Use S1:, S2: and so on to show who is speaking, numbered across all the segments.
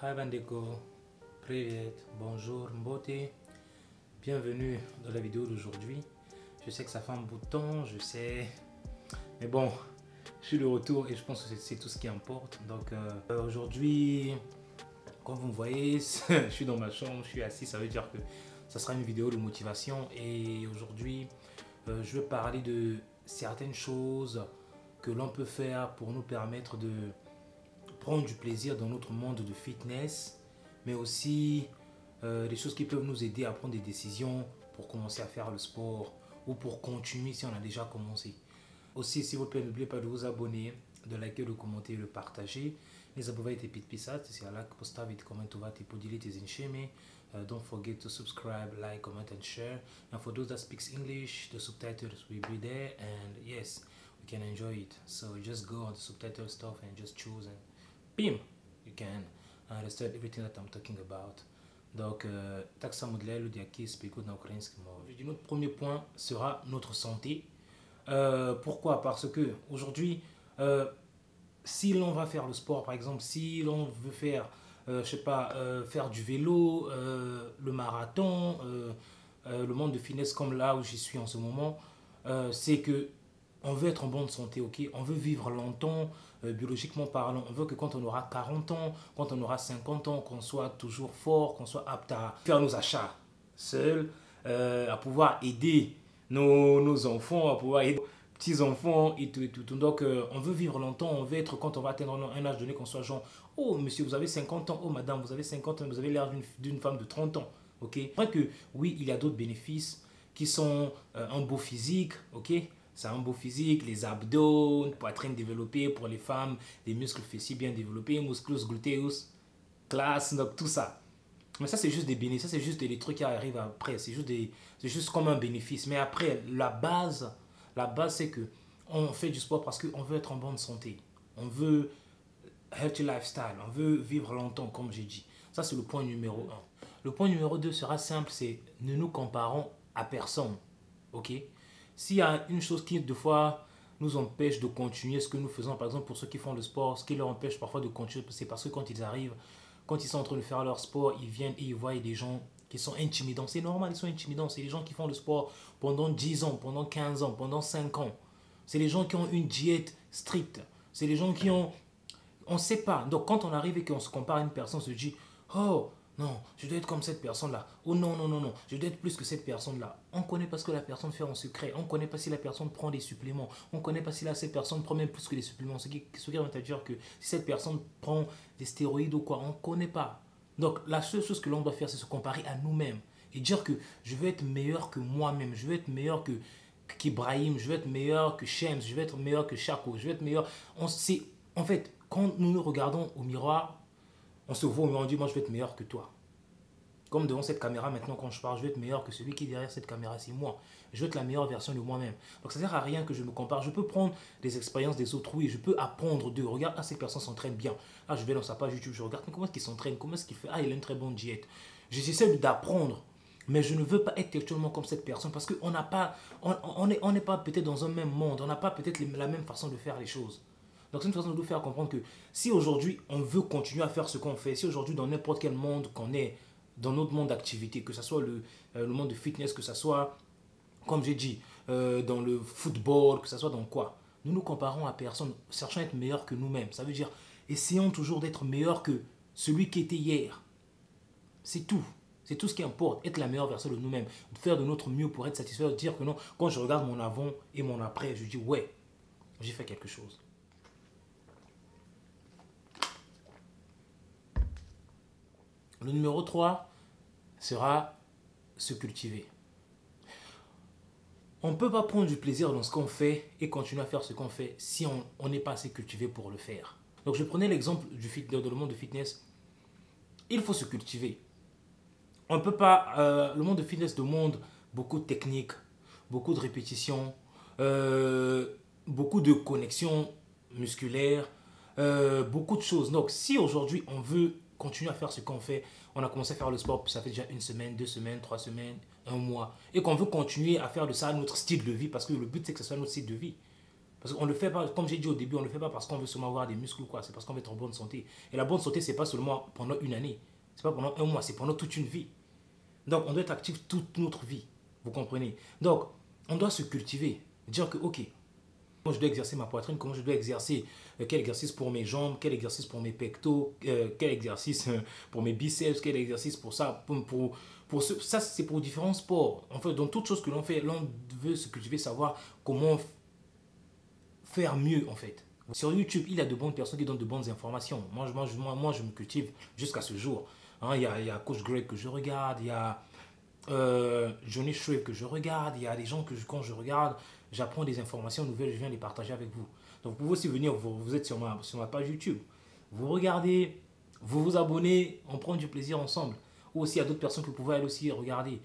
S1: Hi Bandeko, Privet, bonjour Mbote, bienvenue dans la vidéo d'aujourd'hui. Je sais que ça fait un bout de temps, je sais, mais bon, je suis de retour et je pense que c'est tout ce qui importe. Donc aujourd'hui, comme vous me voyez, je suis dans ma chambre, je suis assis, ça veut dire que ça sera une vidéo de motivation. Et aujourd'hui, je vais parler de certaines choses que l'on peut faire pour nous permettre de prendre du plaisir dans notre monde de fitness, mais aussi des choses qui peuvent nous aider à prendre des décisions pour commencer à faire le sport ou pour continuer si on a déjà commencé. Aussi, s'il vous plaît, n'oubliez pas de vous abonner, de liker, de commenter, de partager. Les abonnés et pisat, c'est là que posta vite comment tu vas te poder tes enchemi. Don't forget to subscribe, like, comment and share. And for those that speaks English, the subtitles will be there, and yes, we can enjoy it. So just go on the subtitle stuff and just choose and bim, you can understand everything that I'm talking about. Donc, tak sam modlelo di aki speko na ukrainski movi. Notre premier point sera notre santé. Pourquoi? Parce que aujourd'hui, si l'on va faire le sport, par exemple, si l'on veut faire, je sais pas, faire du vélo, le marathon, le monde de fitness comme là où j'y suis en ce moment, c'est que on veut être en bonne santé, ok? On veut vivre longtemps, biologiquement parlant. On veut que quand on aura 40 ans, quand on aura 50 ans, qu'on soit toujours fort, qu'on soit apte à faire nos achats seuls, à pouvoir aider nos enfants, à pouvoir aider nos petits-enfants et tout et tout. Donc, on veut vivre longtemps, on veut être, quand on va atteindre un âge donné, qu'on soit genre, oh monsieur, vous avez 50 ans, oh madame, vous avez 50 ans, vous avez l'air d'une femme de 30 ans, ok? C'est vrai que oui, il y a d'autres bénéfices qui sont un beau physique, ok? C'est un beau physique, les abdos, une poitrine développée pour les femmes, des muscles fessiers bien développés, muscles gluteus, classe, donc tout ça. Mais ça, c'est juste des bénéfices, ça, c'est juste des trucs qui arrivent après, c'est juste comme un bénéfice. Mais après, la base c'est que on fait du sport parce qu'on veut être en bonne santé. On veut healthy lifestyle, on veut vivre longtemps, comme j'ai dit. Ça, c'est le point numéro 1. Le point numéro 2 sera simple, c'est ne nous comparons à personne, ok? S'il y a une chose qui, des fois, nous empêche de continuer ce que nous faisons, par exemple, pour ceux qui font le sport, ce qui leur empêche parfois de continuer, c'est parce que quand ils arrivent, quand ils sont en train de faire leur sport, ils viennent et ils voient des gens qui sont intimidants. C'est normal, ils sont intimidants. C'est les gens qui font le sport pendant 10 ans, pendant 15 ans, pendant 5 ans. C'est les gens qui ont une diète stricte. C'est les gens qui ont... On ne sait pas. Donc, quand on arrive et qu'on se compare à une personne, on se dit, oh, non, je dois être comme cette personne-là. Oh non, non, non, non, je dois être plus que cette personne-là. On ne connaît pas ce que la personne fait en secret. On ne connaît pas si la personne prend des suppléments. On ne connaît pas si cette personne prend même plus que des suppléments. Ce qui veut dire que si cette personne prend des stéroïdes ou quoi, on ne connaît pas. Donc, la seule chose que l'on doit faire, c'est se comparer à nous-mêmes. Et dire que je veux être meilleur que moi-même. Je veux être meilleur qu'Ibrahim. Je veux être meilleur que Shems. Je veux être meilleur que Chaco. Je veux être meilleur. En fait, quand nous nous regardons au miroir, on se voit au miroir, on dit, moi je vais être meilleur que toi. Comme devant cette caméra maintenant quand je parle, je vais être meilleur que celui qui est derrière cette caméra, c'est moi. Je veux être la meilleure version de moi-même. Donc ça ne sert à rien que je me compare. Je peux prendre des expériences des autres, oui, je peux apprendre d'eux. Regarde, ah, cette personne s'entraîne bien. Ah, je vais dans sa page YouTube, je regarde, mais comment est-ce qu'il s'entraîne? Comment est-ce qu'il fait? Ah, il a une très bonne diète. J'essaie d'apprendre. Mais je ne veux pas être actuellement comme cette personne parce qu'on n'a pas, on n'est pas peut-être dans un même monde. On n'a pas peut-être la même façon de faire les choses. Donc c'est une façon de nous faire comprendre que si aujourd'hui on veut continuer à faire ce qu'on fait, si aujourd'hui dans n'importe quel monde qu'on est, dans notre monde d'activité, que ce soit le monde de fitness, que ce soit, comme j'ai dit, dans le football, que ce soit dans quoi, nous nous comparons à personne, cherchons à être meilleurs que nous-mêmes. Ça veut dire, essayons toujours d'être meilleurs que celui qui était hier. C'est tout. C'est tout ce qui importe, être la meilleure version de nous-mêmes, faire de notre mieux pour être satisfait, dire que non, quand je regarde mon avant et mon après, je dis ouais, j'ai fait quelque chose. Le numéro 3 sera se cultiver. On ne peut pas prendre du plaisir dans ce qu'on fait et continuer à faire ce qu'on fait si on n'est pas assez cultivé pour le faire. Donc je prenais l'exemple dans le monde de fitness. Il faut se cultiver. On ne peut pas... le monde de fitness demande beaucoup de techniques, beaucoup de répétitions, beaucoup de connexions musculaires, beaucoup de choses. Donc si aujourd'hui on veut continuer à faire ce qu'on fait, on a commencé à faire le sport, ça fait déjà 1 semaine, 2 semaines, 3 semaines, 1 mois, et qu'on veut continuer à faire de ça notre style de vie, parce que le but c'est que ce soit notre style de vie. Parce qu'on le fait pas, comme j'ai dit au début, on le fait pas parce qu'on veut seulement avoir des muscles ou quoi. C'est parce qu'on veut être en bonne santé. Et la bonne santé, c'est pas seulement pendant une année. C'est pas pendant un mois, c'est pendant toute une vie. Donc, on doit être actif toute notre vie. Vous comprenez? Donc, on doit se cultiver. Dire que, ok, comment je dois exercer ma poitrine, comment je dois exercer, quel exercice pour mes jambes, quel exercice pour mes pectoraux, quel exercice pour mes biceps, quel exercice pour ça, ça c'est pour différents sports. En fait, dans toute chose que l'on fait, l'on veut se cultiver, savoir comment faire mieux en fait. Sur YouTube, il y a de bonnes personnes qui donnent de bonnes informations. Moi, je me cultive jusqu'à ce jour. Hein, il y a Coach Greg que je regarde, il y a Johnny Shreve que je regarde, il y a des gens que quand je regarde, j'apprends des informations nouvelles, je viens les partager avec vous. Donc vous pouvez aussi venir, vous êtes sur ma page YouTube, vous regardez, vous vous abonnez, on prend du plaisir ensemble. Ou aussi il y a d'autres personnes que vous pouvez aller aussi regarder.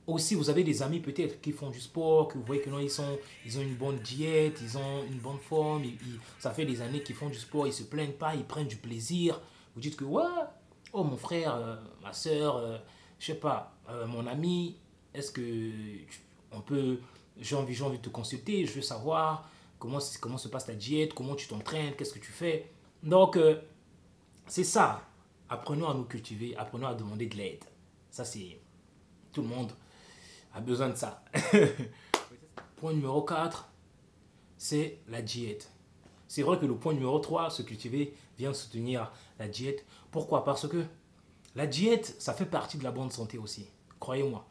S1: Aussi, vous avez des amis peut-être qui font du sport, que vous voyez que non, ils ont une bonne diète, ils ont une bonne forme, ça fait des années qu'ils font du sport, ils se plaignent pas, ils prennent du plaisir. Vous dites que, ouais, oh mon frère, ma soeur, je sais pas, mon ami, est-ce que on peut, j'ai envie de te consulter, je veux savoir comment se passe ta diète, comment tu t'entraînes, qu'est-ce que tu fais. Donc, c'est ça. Apprenons à nous cultiver, apprenons à demander de l'aide. Ça, c'est tout le monde a besoin de ça. Point numéro 4, c'est la diète. C'est vrai que le point numéro 3, se cultiver, vient soutenir la diète. Pourquoi? Parce que la diète, ça fait partie de la bonne santé aussi. Croyez-moi.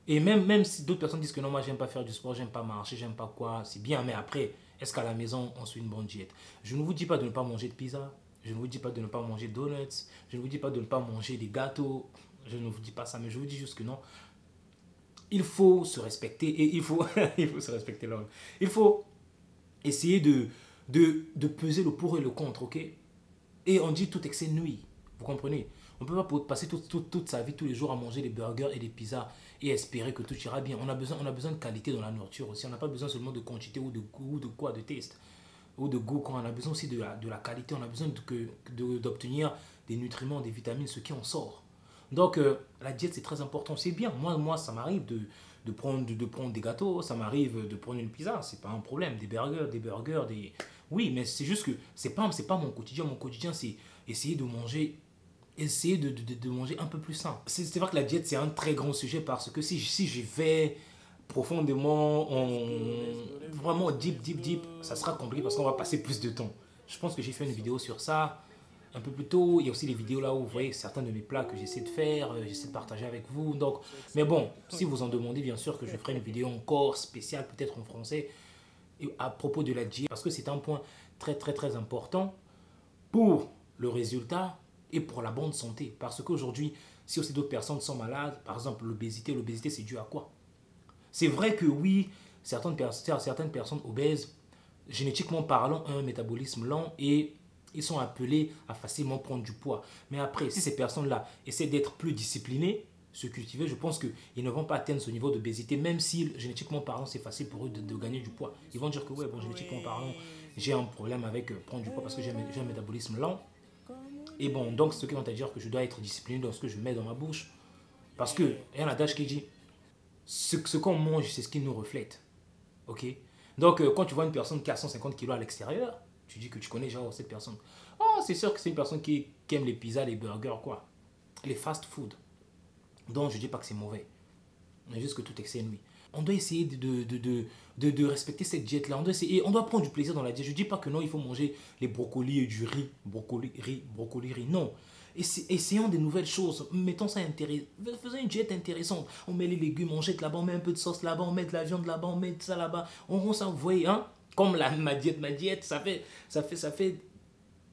S1: Et même si d'autres personnes disent que non, moi j'aime pas faire du sport, j'aime pas marcher, j'aime pas quoi, c'est bien, mais après, est-ce qu'à la maison on suit une bonne diète? Je ne vous dis pas de ne pas manger de pizza, je ne vous dis pas de ne pas manger de donuts, je ne vous dis pas de ne pas manger des gâteaux, je ne vous dis pas ça, mais je vous dis juste que non, il faut se respecter et il faut, il faut se respecter l'homme. Il faut essayer de peser le pour et le contre, ok? Et on dit tout excès nuit, vous comprenez? On ne peut pas passer toute sa vie, tous les jours à manger des burgers et des pizzas et espérer que tout ira bien. On a besoin de qualité dans la nourriture aussi. On n'a pas besoin seulement de quantité ou de goût, de quoi, de taste ou de goût. Quand on a besoin aussi de la qualité, on a besoin d'obtenir des nutriments, des vitamines, ce qui en sort. Donc, la diète, c'est très important. C'est bien. Moi ça m'arrive de prendre des gâteaux, ça m'arrive de prendre une pizza. C'est pas un problème. Des burgers, des... Oui, mais c'est juste que c'est pas mon quotidien. Mon quotidien, c'est essayer de manger manger un peu plus sain. C'est vrai que la diète, c'est un très grand sujet parce que si j'y vais profondément, vraiment deep, ça sera compliqué parce qu'on va passer plus de temps. Je pense que j'ai fait une vidéo sur ça un peu plus tôt. Il y a aussi des vidéos là où vous voyez certains de mes plats que j'essaie de faire, j'essaie de partager avec vous. Donc, mais bon, si vous en demandez, bien sûr que je ferai une vidéo encore spéciale, peut-être en français, à propos de la diète, parce que c'est un point très important pour le résultat et pour la bonne santé. Parce qu'aujourd'hui, si aussi d'autres personnes sont malades, par exemple l'obésité c'est dû à quoi? C'est vrai que oui, certaines personnes obèses, génétiquement parlant, ont un métabolisme lent et ils sont appelés à facilement prendre du poids. Mais après, si ces personnes-là essaient d'être plus disciplinées, se cultiver, je pense qu'ils ne vont pas atteindre ce niveau d'obésité, même si génétiquement parlant, c'est facile pour eux de gagner du poids. Ils vont dire que ouais, bon, génétiquement parlant, j'ai un problème avec prendre du poids parce que j'ai un métabolisme lent. Et bon, donc ce qui vont te dire que je dois être discipliné dans ce que je mets dans ma bouche. Parce que, il y a un adage qui dit, ce qu'on mange, c'est ce qui nous reflète. Ok? Donc, quand tu vois une personne qui a 150 kilos à l'extérieur, tu dis que tu connais genre cette personne. Oh, c'est sûr que c'est une personne qui aime les pizzas, les burgers, quoi. Les fast food. Donc, je ne dis pas que c'est mauvais. Mais juste que tout excès nuit. On doit essayer de respecter cette diète-là. On doit prendre du plaisir dans la diète. Je ne dis pas que non, il faut manger les brocolis et du riz. Brocoli, riz. Non. Essayons des nouvelles choses. Mettons ça intéressant. Faisons une diète intéressante. On met les légumes, on jette là-bas, on met un peu de sauce là-bas, on met de la viande là-bas, on met ça là-bas. On rend ça, vous voyez, hein? Comme ma diète, ça fait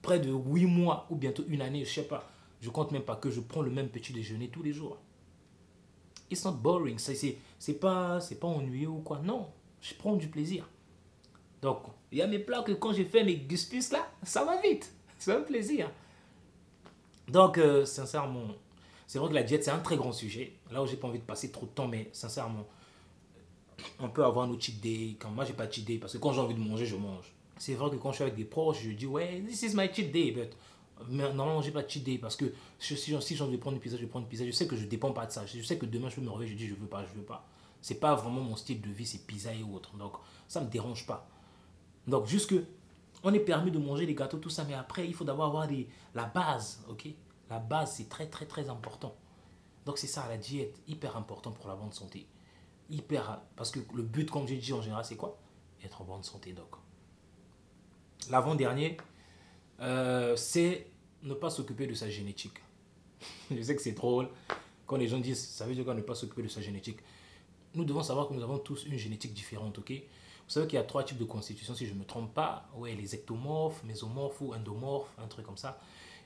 S1: près de 8 mois ou bientôt une année, je ne sais pas. Je compte même pas que je prends le même petit déjeuner tous les jours. It's not boring, c'est pas ennuyeux ou quoi, non, je prends du plaisir. Donc, il y a mes plats que quand j'ai fait mes guspus là, ça va vite, c'est un plaisir. Donc, sincèrement, c'est vrai que la diète c'est un très grand sujet, là où j'ai pas envie de passer trop de temps, mais sincèrement, on peut avoir nos cheat days, quand moi j'ai pas de cheat day, parce que quand j'ai envie de manger, je mange. C'est vrai que quand je suis avec des proches, je dis ouais, this is my cheat day, but mais normalement j'ai pas de cheat day parce que si j'ai envie de prendre une pizza, je vais prendre une pizza. Je sais que je dépends pas de ça. Je sais que demain je peux me réveiller, je dis je veux pas. C'est pas vraiment mon style de vie, c'est pizza et autres. Donc ça me dérange pas. Donc, jusque, on est permis de manger des gâteaux, tout ça, mais après, il faut d'abord avoir la base, ok? La base, c'est très, très, très important. Donc, c'est ça, la diète, hyper important pour la bonne santé. Hyper, parce que le but, comme j'ai dit en général, c'est quoi? Être en bonne santé, donc. L'avant-dernier, c'est ne pas s'occuper de sa génétique. Je sais que c'est drôle quand les gens disent, ça veut dire qu'on ne pas s'occuper de sa génétique. Nous devons savoir que nous avons tous une génétique différente, ok? Vous savez qu'il y a 3 types de constitution, si je ne me trompe pas. Ouais, les ectomorphes, mésomorphes ou endomorphes, un truc comme ça.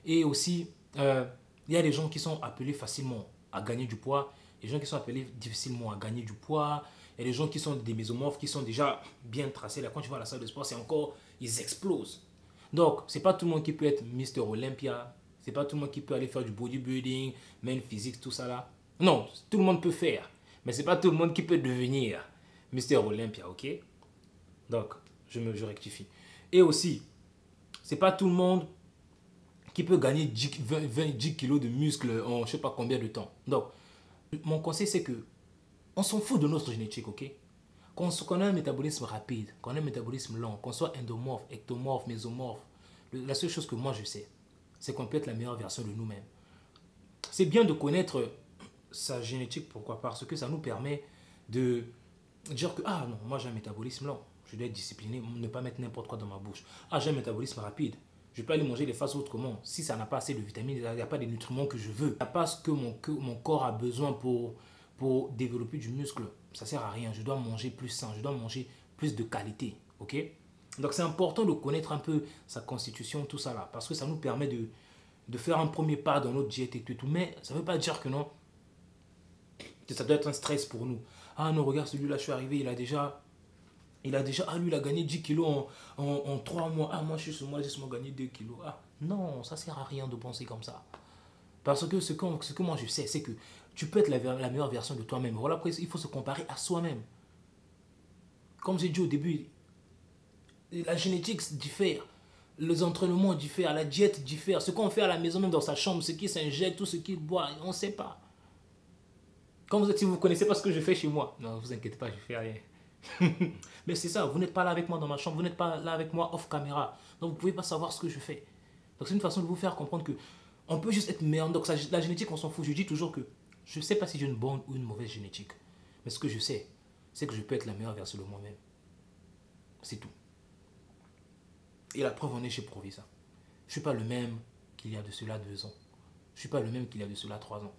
S1: Et aussi, il y a des gens qui sont appelés facilement à gagner du poids, des gens qui sont appelés difficilement à gagner du poids, et des gens qui sont des mésomorphes, qui sont déjà bien tracés. Là, quand tu vas à la salle de sport, c'est encore, ils explosent. Donc, c'est pas tout le monde qui peut être Mister Olympia, c'est pas tout le monde qui peut aller faire du bodybuilding, main physique, tout ça là. Non, tout le monde peut faire, mais c'est pas tout le monde qui peut devenir Mister Olympia, ok? Donc, je rectifie. Et aussi, c'est pas tout le monde qui peut gagner 10 kilos de muscles en je sais pas combien de temps. Donc, mon conseil c'est que on s'en fout de notre génétique, ok? Qu'on ait un métabolisme rapide, qu'on ait un métabolisme lent, qu'on soit endomorphe, ectomorphe, mésomorphe, la seule chose que moi je sais, c'est qu'on peut être la meilleure version de nous-mêmes. C'est bien de connaître sa génétique, pourquoi? Parce que ça nous permet de dire que, ah non, moi j'ai un métabolisme lent, je dois être discipliné, ne pas mettre n'importe quoi dans ma bouche. Ah, j'ai un métabolisme rapide, je peux aller manger les fast food comment? Si ça n'a pas assez de vitamines, il n'y a pas de nutriments que je veux, il n'y a pas ce que mon corps a besoin pour développer du muscle, ça ne sert à rien. Je dois manger plus sain, je dois manger plus de qualité, ok? Donc c'est important de connaître un peu sa constitution, tout ça là, parce que ça nous permet de faire un premier pas dans notre diète et tout. Mais ça ne veut pas dire que non, que ça doit être un stress pour nous. Ah non, regarde, celui-là, je suis arrivé, ah lui, il a gagné 10 kilos en 3 mois. Ah, moi, je suis sur moi, j'ai seulement gagné 2 kilos. Ah, non, ça ne sert à rien de penser comme ça. Parce que ce que moi je sais, c'est que tu peux être la meilleure version de toi-même. Voilà pourquoi il faut se comparer à soi-même. Comme j'ai dit au début, la génétique diffère, les entraînements diffèrent, la diète diffère, ce qu'on fait à la maison, même dans sa chambre, ce qui s'injecte, tout ce qu'il boit, on ne sait pas. Comme si vous ne connaissez pas ce que je fais chez moi. Non, ne vous inquiétez pas, je ne fais rien. Mais c'est ça, vous n'êtes pas là avec moi dans ma chambre, vous n'êtes pas là avec moi off caméra. Donc vous ne pouvez pas savoir ce que je fais. Donc c'est une façon de vous faire comprendre que on peut juste être meilleur. Donc la génétique, on s'en fout. Je dis toujours que je ne sais pas si j'ai une bonne ou une mauvaise génétique. Mais ce que je sais, c'est que je peux être la meilleure version de moi-même. C'est tout. Et la preuve en est, j'ai prouvé ça. Je ne suis pas le même qu'il y a de cela 2 ans. Je ne suis pas le même qu'il y a de cela 3 ans.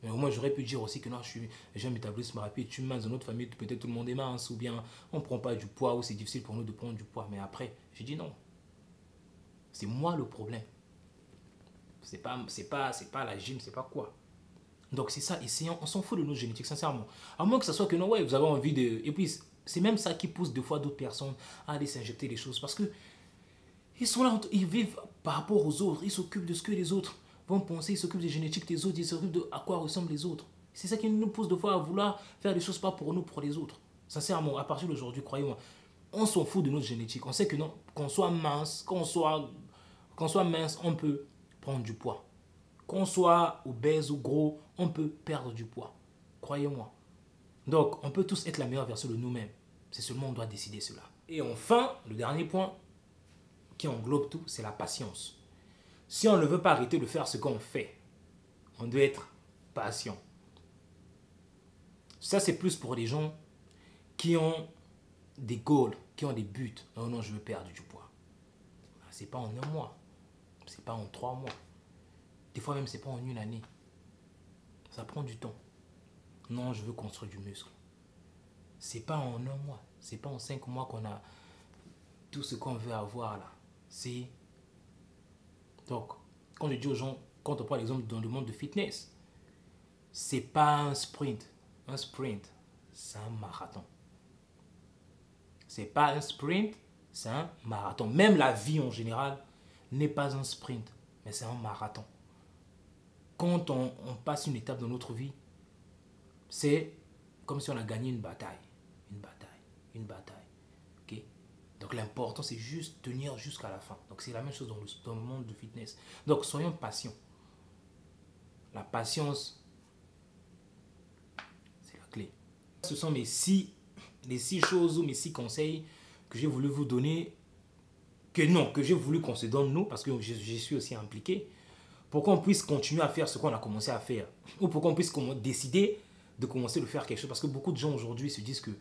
S1: Mais au moins, j'aurais pu dire aussi que non, j'ai un métabolisme rapide. Tu es mince dans notre famille, peut-être tout le monde est mince. Ou bien on ne prend pas du poids, ou c'est difficile pour nous de prendre du poids. Mais après, j'ai dit non. C'est moi le problème. C'est pas la gym, c'est pas quoi. Donc c'est ça, essayons, on s'en fout de nos génétiques, sincèrement. À moins que ce soit que non, ouais, vous avez envie de... Et puis, c'est même ça qui pousse des fois d'autres personnes à aller s'injecter des choses. Parce que ils sont là, ils vivent par rapport aux autres. Ils s'occupent de ce que les autres vont penser. Ils s'occupent des génétiques des autres. Ils s'occupent de à quoi ressemblent les autres. C'est ça qui nous pousse des fois à vouloir faire des choses pas pour nous, pour les autres. Sincèrement, à partir d'aujourd'hui, croyez-moi, on s'en fout de notre génétique. On sait que non, qu'on soit mince, qu'on soit mince, on peut prendre du poids. Qu'on soit obèse ou gros, on peut perdre du poids. Croyez-moi. Donc, on peut tous être la meilleure version de nous-mêmes. C'est seulement on doit décider cela. Et enfin, le dernier point qui englobe tout, c'est la patience. Si on ne veut pas arrêter de faire ce qu'on fait, on doit être patient. Ça, c'est plus pour les gens qui ont des goals, qui ont des buts. Non, non, je veux perdre du poids. C'est pas en 1 mois. C'est pas en 3 mois. Des fois même, c'est pas en 1 année. Ça prend du temps. Non, je veux construire du muscle. C'est pas en 1 mois. C'est pas en 5 mois qu'on a tout ce qu'on veut avoir là. C'est... Donc, quand je dis aux gens, quand on prend l'exemple dans le monde de fitness, c'est pas un sprint. Un sprint, c'est un marathon. C'est pas un sprint, c'est un marathon. Même la vie en général n'est pas un sprint, mais c'est un marathon. Quand on passe une étape dans notre vie, c'est comme si on a gagné une bataille. Une bataille. Une bataille. Okay? Donc l'important, c'est juste tenir jusqu'à la fin. Donc c'est la même chose dans le monde de fitness. Donc soyons patients. La patience, c'est la clé. Ce sont les 6 choses ou mes 6 conseils que j'ai voulu vous donner, que j'ai voulu qu'on se donne nous, parce que je suis aussi impliqué, pour qu'on puisse continuer à faire ce qu'on a commencé à faire, ou pour qu'on puisse décider de commencer à faire quelque chose, parce que beaucoup de gens aujourd'hui se disent que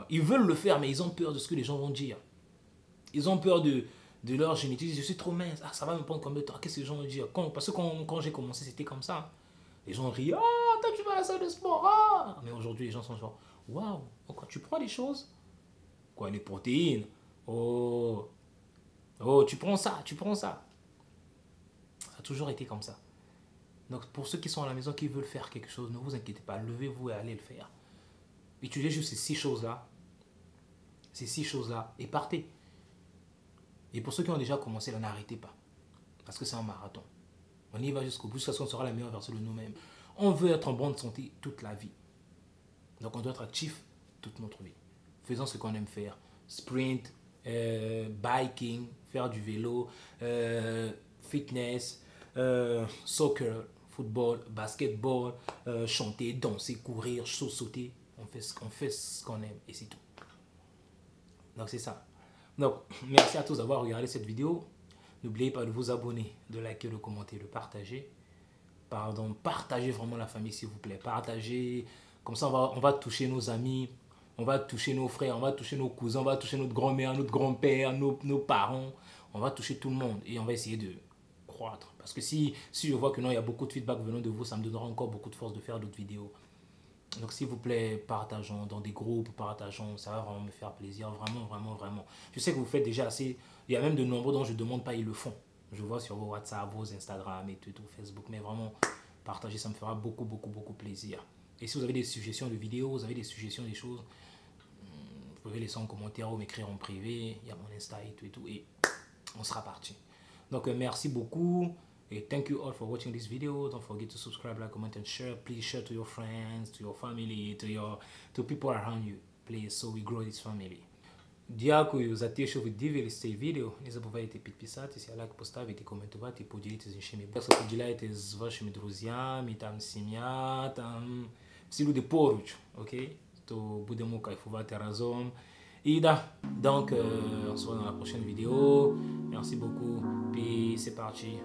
S1: ils veulent le faire, mais ils ont peur de ce que les gens vont dire. Ils ont peur de leur génétique. Je suis trop mince. Ah, ça va me prendre combien de temps? Qu'est-ce que les gens vont dire? Parce que quand j'ai commencé, c'était comme ça. Les gens rient. Ah, toi, tu vas à la salle de sport. Ah. Mais aujourd'hui, les gens sont genre, waouh, quoi, tu prends des choses? Quoi, les protéines? Oh, tu prends ça, tu prends ça. Ça a toujours été comme ça. Donc, pour ceux qui sont à la maison, qui veulent faire quelque chose, ne vous inquiétez pas. Levez-vous et allez le faire. Utilisez juste ces 6 choses-là. Ces 6 choses-là. Et partez. Et pour ceux qui ont déjà commencé, là, n'arrêtez pas. Parce que c'est un marathon. On y va jusqu'au bout, jusqu'à ce qu'on sera la meilleure version de nous-mêmes. On veut être en bonne santé toute la vie. Donc on doit être actif toute notre vie. Faisons ce qu'on aime faire. Sprint, biking, faire du vélo, fitness, soccer, football, basketball, chanter, danser, courir, sauter. On fait ce qu'on aime et c'est tout. Donc c'est ça. Donc merci à tous d'avoir regardé cette vidéo. N'oubliez pas de vous abonner, de liker, de commenter, de partager. Pardon, partagez vraiment la famille s'il vous plaît. Partagez, comme ça on va toucher nos amis, on va toucher nos frères, on va toucher nos cousins, on va toucher notre grand-mère, notre grand-père, nos parents. On va toucher tout le monde et on va essayer de croître. Parce que si je vois que non, il y a beaucoup de feedback venant de vous, ça me donnera encore beaucoup de force de faire d'autres vidéos. Donc s'il vous plaît, partageons dans des groupes, partageons, ça va vraiment me faire plaisir, vraiment, vraiment, vraiment. Je sais que vous faites déjà assez, il y a même de nombreux dont je ne demande pas, ils le font. Je vois sur vos WhatsApp, vos Instagram et tout, Facebook, mais vraiment, partager, ça me fera beaucoup, beaucoup, beaucoup plaisir. Et si vous avez des suggestions de vidéos, vous avez des suggestions des choses, vous pouvez laisser en commentaire ou m'écrire en privé, il y a mon Insta et tout, et on sera parti. Donc merci beaucoup. Hey, thank you all for watching this video. Don't forget to subscribe, like, comment and share. Please share to your friends, to your family, to people around you. Please, so we grow this family. Дякую за те, що ви дивились цей відео. Не забувайте підписатися, лайк поставити, коментувати, поділитися з іншими. Поділяйте з вашими друзями, там, сім'я, там, всі люди поруч, окей? То будемо кайфувати разом. Et donc, on se voit dans la prochaine vidéo. Merci beaucoup. Puis c'est parti.